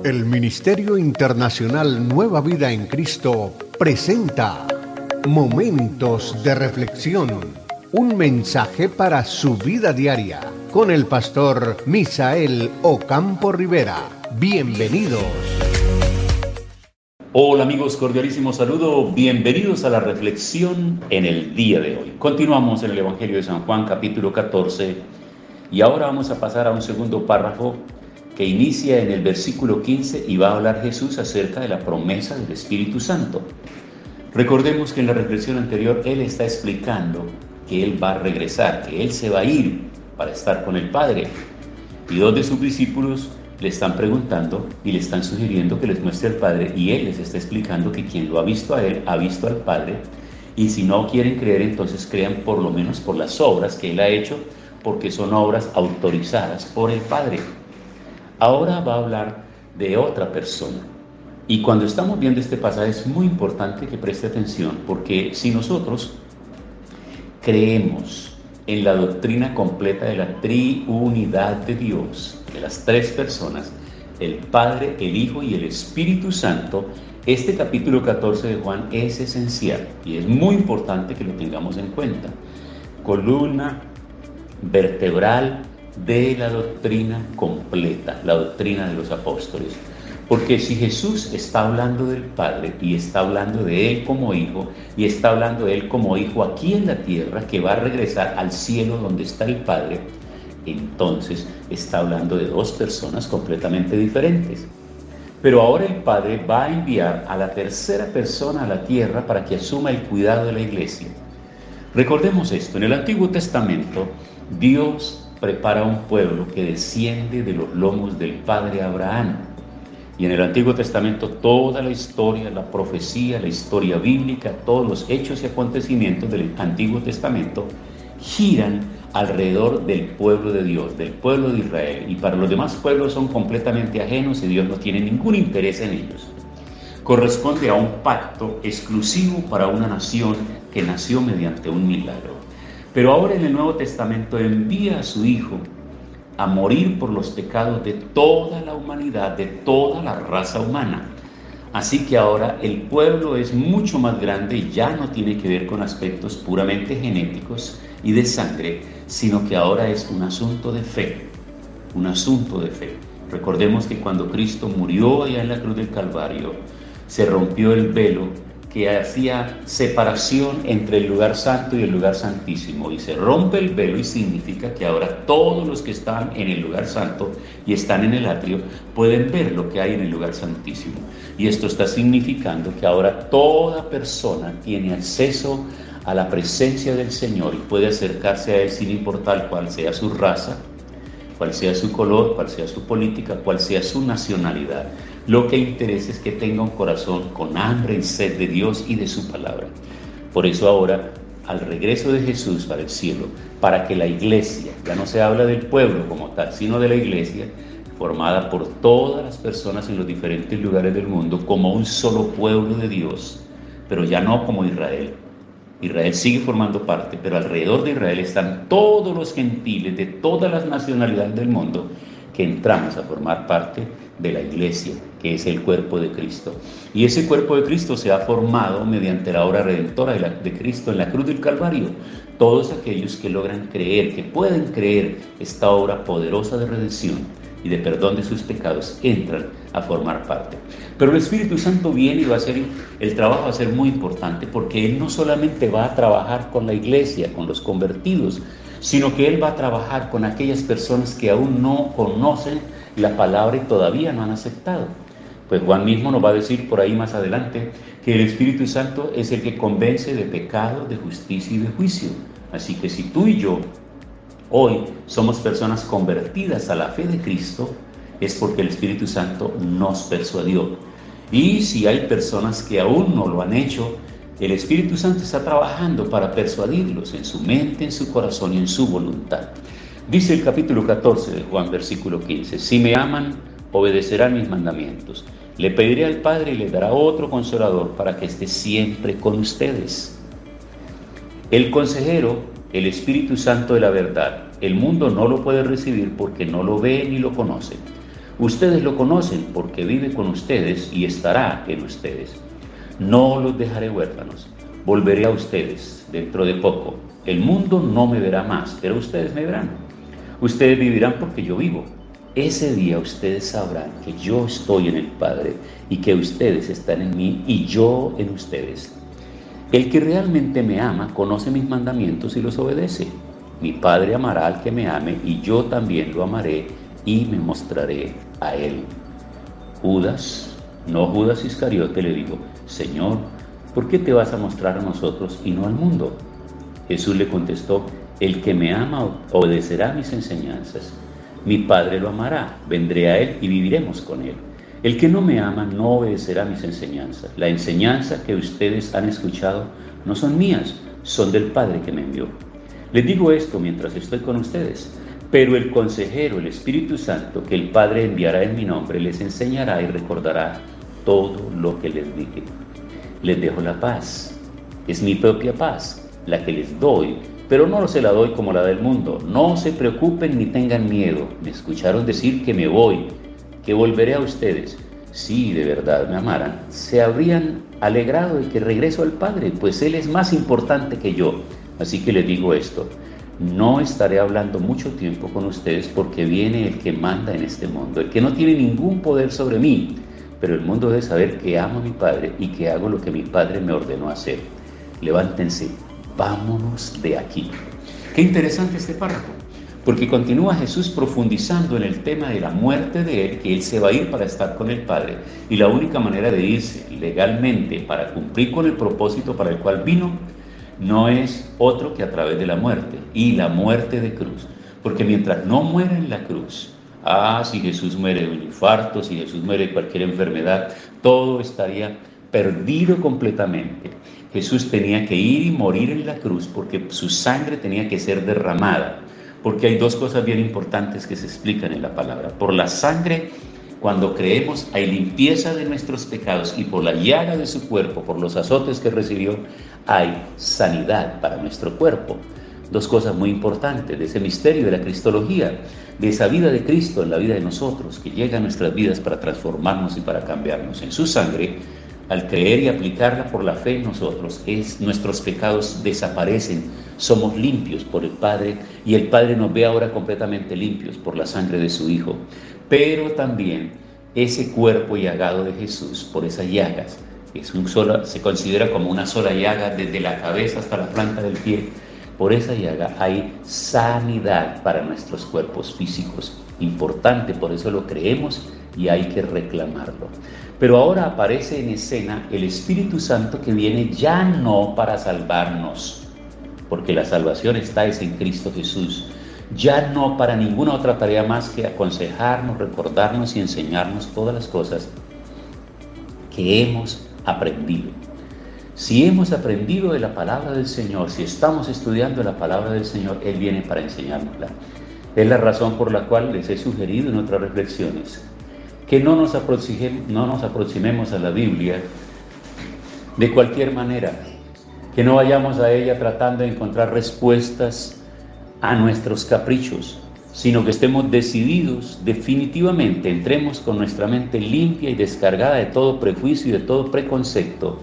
El Ministerio Internacional Nueva Vida en Cristo presenta Momentos de Reflexión, un mensaje para su vida diaria, con el pastor Misael Ocampo Rivera. Bienvenidos. Hola amigos, cordialísimo saludo, bienvenidos a la reflexión en el día de hoy. Continuamos en el Evangelio de San Juan, capítulo 14, y ahora vamos a pasar a un segundo párrafo que inicia en el versículo 15 y va a hablar Jesús acerca de la promesa del Espíritu Santo. Recordemos que en la reflexión anterior Él está explicando que Él va a regresar, que Él se va a ir para estar con el Padre. Y dos de sus discípulos le están preguntando y le están sugiriendo que les muestre al Padre, y Él les está explicando que quien lo ha visto a Él, ha visto al Padre, y si no quieren creer, entonces crean por lo menos por las obras que Él ha hecho, porque son obras autorizadas por el Padre. Ahora va a hablar de otra persona. Y cuando estamos viendo este pasaje es muy importante que preste atención, porque si nosotros creemos en la doctrina completa de la triunidad de Dios, de las tres personas, el Padre, el Hijo y el Espíritu Santo, este capítulo 14 de Juan es esencial y es muy importante que lo tengamos en cuenta. Columna vertebral de la doctrina completa, la doctrina de los apóstoles. Porque si Jesús está hablando del Padre y está hablando de Él como Hijo y está hablando de Él como Hijo aquí en la tierra, que va a regresar al cielo donde está el Padre, entonces está hablando de dos personas completamente diferentes. Pero ahora el Padre va a enviar a la tercera persona a la tierra para que asuma el cuidado de la iglesia. Recordemos esto, en el Antiguo Testamento Dios prepara un pueblo que desciende de los lomos del padre Abraham. Y en el Antiguo Testamento toda la historia, la profecía, la historia bíblica, todos los hechos y acontecimientos del Antiguo Testamento giran alrededor del pueblo de Dios, del pueblo de Israel. Y para los demás pueblos son completamente ajenos y Dios no tiene ningún interés en ellos. Corresponde a un pacto exclusivo para una nación que nació mediante un milagro. Pero ahora en el Nuevo Testamento envía a su Hijo a morir por los pecados de toda la humanidad, de toda la raza humana. Así que ahora el pueblo es mucho más grande y ya no tiene que ver con aspectos puramente genéticos y de sangre, sino que ahora es un asunto de fe, un asunto de fe. Recordemos que cuando Cristo murió allá en la cruz del Calvario, se rompió el velo que hacía separación entre el lugar santo y el lugar santísimo, y se rompe el velo y significa que ahora todos los que están en el lugar santo y están en el atrio pueden ver lo que hay en el lugar santísimo, y esto está significando que ahora toda persona tiene acceso a la presencia del Señor y puede acercarse a Él sin importar cuál sea su raza, cuál sea su color, cuál sea su política, cuál sea su nacionalidad. Lo que interesa es que tenga un corazón con hambre y sed de Dios y de su palabra. Por eso ahora, al regreso de Jesús para el cielo, para que la iglesia, ya no se habla del pueblo como tal, sino de la iglesia, formada por todas las personas en los diferentes lugares del mundo, como un solo pueblo de Dios, pero ya no como Israel. Israel sigue formando parte, pero alrededor de Israel están todos los gentiles de todas las nacionalidades del mundo que entramos a formar parte de la iglesia, que es el cuerpo de Cristo. Y ese cuerpo de Cristo se ha formado mediante la obra redentora de Cristo en la cruz del Calvario. Todos aquellos que logran creer, que pueden creer esta obra poderosa de redención y de perdón de sus pecados, entran a formar parte. Pero el Espíritu Santo viene y el trabajo va a ser muy importante, porque Él no solamente va a trabajar con la iglesia, con los convertidos, sino que Él va a trabajar con aquellas personas que aún no conocen la palabra y todavía no han aceptado. Pues Juan mismo nos va a decir por ahí más adelante que el Espíritu Santo es el que convence de pecado, de justicia y de juicio. Así que si tú y yo hoy somos personas convertidas a la fe de Cristo, es porque el Espíritu Santo nos persuadió. Y si hay personas que aún no lo han hecho, el Espíritu Santo está trabajando para persuadirlos en su mente, en su corazón y en su voluntad. Dice el capítulo 14 de Juan, versículo 15: si me aman, obedecerán mis mandamientos. Le pediré al Padre y le dará otro consolador para que esté siempre con ustedes. El consejero, el Espíritu Santo de la verdad, el mundo no lo puede recibir porque no lo ve ni lo conoce. Ustedes lo conocen porque vive con ustedes y estará en ustedes. No los dejaré huérfanos, volveré a ustedes dentro de poco. El mundo no me verá más, pero ustedes me verán. Ustedes vivirán porque yo vivo. Ese día ustedes sabrán que yo estoy en el Padre y que ustedes están en mí y yo en ustedes. El que realmente me ama conoce mis mandamientos y los obedece. Mi Padre amará al que me ame y yo también lo amaré y me mostraré a él. Judas, no Judas Iscariote, le dijo: Señor, ¿por qué te vas a mostrar a nosotros y no al mundo? Jesús le contestó: el que me ama obedecerá mis enseñanzas. Mi Padre lo amará, vendré a él y viviremos con él. El que no me ama no obedecerá mis enseñanzas. La enseñanza que ustedes han escuchado no son mías, son del Padre que me envió. Les digo esto mientras estoy con ustedes, pero el consejero, el Espíritu Santo, que el Padre enviará en mi nombre, les enseñará y recordará todo lo que les dije. Les dejo la paz, es mi propia paz, la que les doy, pero no se la doy como la del mundo. No se preocupen ni tengan miedo. Me escucharon decir que me voy, que volveré a ustedes. Si de verdad me amaran, se habrían alegrado de que regreso al Padre, pues Él es más importante que yo. Así que les digo esto: no estaré hablando mucho tiempo con ustedes porque viene el que manda en este mundo, el que no tiene ningún poder sobre mí. Pero el mundo debe saber que amo a mi Padre y que hago lo que mi Padre me ordenó hacer. Levántense, vámonos de aquí. Qué interesante este párrafo, porque continúa Jesús profundizando en el tema de la muerte de Él, que Él se va a ir para estar con el Padre, y la única manera de irse legalmente para cumplir con el propósito para el cual vino, no es otro que a través de la muerte, y la muerte de cruz, porque mientras no muera en la cruz, si Jesús muere de un infarto, si Jesús muere de cualquier enfermedad, todo estaría perdido completamente. Jesús tenía que ir y morir en la cruz porque su sangre tenía que ser derramada, porque hay dos cosas bien importantes que se explican en la palabra. Por la sangre, cuando creemos, hay limpieza de nuestros pecados, y por la llaga de su cuerpo, por los azotes que recibió, hay sanidad para nuestro cuerpo. Dos cosas muy importantes de ese misterio de la cristología, de esa vida de Cristo en la vida de nosotros, que llega a nuestras vidas para transformarnos y para cambiarnos. En su sangre, al creer y aplicarla por la fe en nosotros, nuestros pecados desaparecen, somos limpios por el Padre, y el Padre nos ve ahora completamente limpios por la sangre de su Hijo. Pero también ese cuerpo llagado de Jesús, por esas llagas, se considera como una sola llaga desde la cabeza hasta la planta del pie. Por esa llaga hay sanidad para nuestros cuerpos físicos. Importante, por eso lo creemos y hay que reclamarlo. Pero ahora aparece en escena el Espíritu Santo, que viene ya no para salvarnos, porque la salvación está en Cristo Jesús, ya no para ninguna otra tarea más que aconsejarnos, recordarnos y enseñarnos todas las cosas que hemos aprendido. Si hemos aprendido de la palabra del Señor, si estamos estudiando la palabra del Señor, Él viene para enseñárnosla. Es la razón por la cual les he sugerido en otras reflexiones que no nos aproximemos a la Biblia de cualquier manera, que no vayamos a ella tratando de encontrar respuestas a nuestros caprichos, sino que estemos decididos, definitivamente entremos con nuestra mente limpia y descargada de todo prejuicio y de todo preconcepto,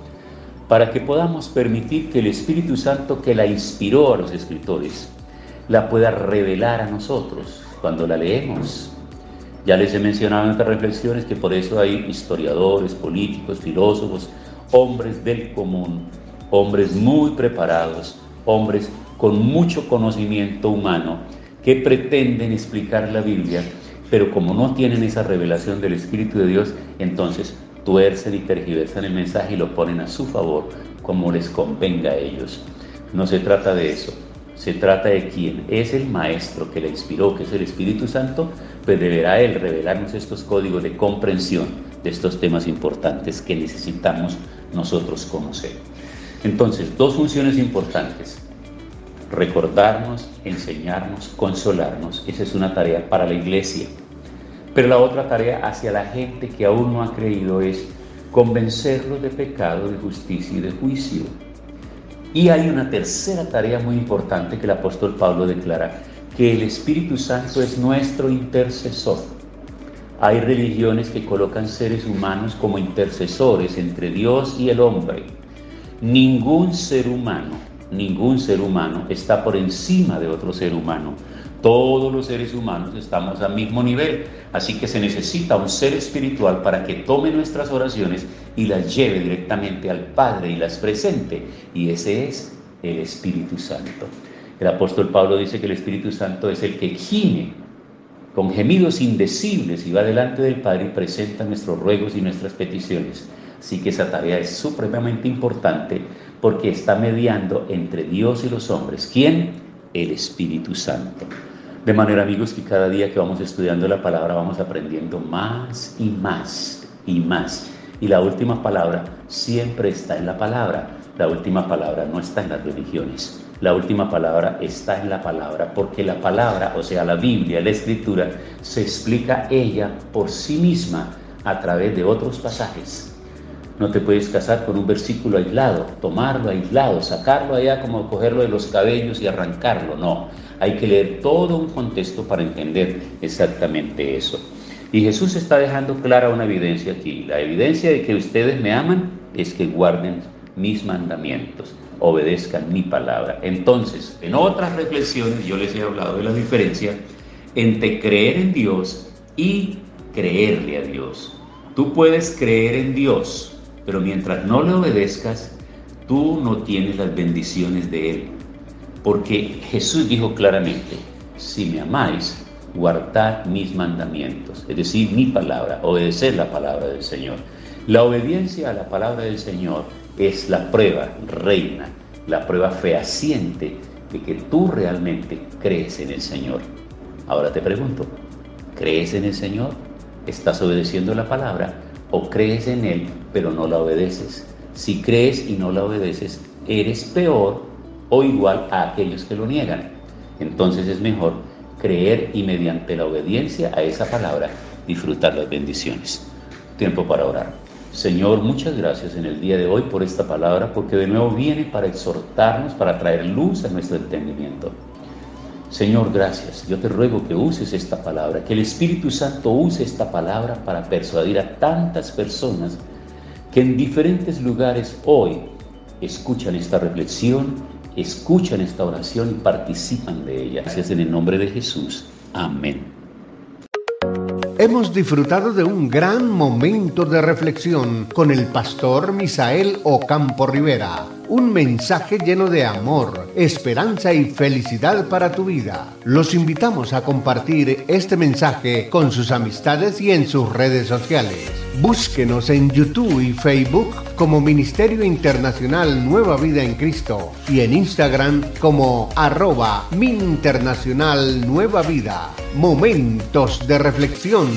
para que podamos permitir que el Espíritu Santo, que la inspiró a los escritores, la pueda revelar a nosotros cuando la leemos. Ya les he mencionado en otras reflexiones que por eso hay historiadores, políticos, filósofos, hombres del común, hombres muy preparados, hombres con mucho conocimiento humano, que pretenden explicar la Biblia, pero como no tienen esa revelación del Espíritu de Dios, entonces tuercen y tergiversan el mensaje y lo ponen a su favor, como les convenga a ellos. No se trata de eso. Se trata de quien es el Maestro que la inspiró, que es el Espíritu Santo, pues deberá Él revelarnos estos códigos de comprensión de estos temas importantes que necesitamos nosotros conocer. Entonces, dos funciones importantes: recordarnos, enseñarnos, consolarnos. Esa es una tarea para la iglesia. Pero la otra tarea hacia la gente que aún no ha creído es convencerlos de pecado, de justicia y de juicio. Y hay una tercera tarea muy importante que el apóstol Pablo declara, que el Espíritu Santo es nuestro intercesor. Hay religiones que colocan seres humanos como intercesores entre Dios y el hombre. Ningún ser humano está por encima de otro ser humano. Todos los seres humanos estamos al mismo nivel, así que se necesita un ser espiritual para que tome nuestras oraciones y las lleve directamente al Padre y las presente, y ese es el Espíritu Santo. El apóstol Pablo dice que el Espíritu Santo es el que gime con gemidos indecibles y va delante del Padre y presenta nuestros ruegos y nuestras peticiones. Así que esa tarea es supremamente importante porque está mediando entre Dios y los hombres. ¿Quién? El Espíritu Santo. De manera, amigos, que cada día que vamos estudiando la palabra vamos aprendiendo más y más y más. Y la última palabra siempre está en la palabra. La última palabra no está en las religiones. La última palabra está en la palabra, porque la palabra, o sea, la Biblia, la Escritura, se explica ella por sí misma a través de otros pasajes. No te puedes casar con un versículo aislado, tomarlo aislado, sacarlo allá como cogerlo de los cabellos y arrancarlo. No, hay que leer todo un contexto para entender exactamente eso. Y Jesús está dejando clara una evidencia aquí. La evidencia de que ustedes me aman es que guarden mis mandamientos, obedezcan mi palabra. Entonces, en otras reflexiones yo les he hablado de la diferencia entre creer en Dios y creerle a Dios. Tú puedes creer en Dios, pero mientras no le obedezcas, tú no tienes las bendiciones de Él. Porque Jesús dijo claramente, si me amáis, guardad mis mandamientos, es decir, mi palabra, obedecer la palabra del Señor. La obediencia a la palabra del Señor es la prueba reina, la prueba fehaciente de que tú realmente crees en el Señor. Ahora te pregunto, ¿crees en el Señor? ¿Estás obedeciendo la palabra? ¿O crees en Él pero no la obedeces? Si crees y no la obedeces, eres peor o igual a aquellos que lo niegan. Entonces es mejor creer y mediante la obediencia a esa palabra disfrutar las bendiciones. Tiempo para orar. Señor, muchas gracias en el día de hoy por esta palabra, porque de nuevo viene para exhortarnos, para traer luz a nuestro entendimiento. Señor, gracias. Yo te ruego que uses esta palabra, que el Espíritu Santo use esta palabra para persuadir a tantas personas que en diferentes lugares hoy escuchan esta reflexión, escuchan esta oración y participan de ella. Gracias en el nombre de Jesús. Amén. Hemos disfrutado de un gran momento de reflexión con el pastor Misael Ocampo Rivera. Un mensaje lleno de amor, esperanza y felicidad para tu vida. Los invitamos a compartir este mensaje con sus amistades y en sus redes sociales. Búsquenos en YouTube y Facebook como Ministerio Internacional Nueva Vida en Cristo y en Instagram como @MIinternacional Nueva Vida. Momentos de reflexión.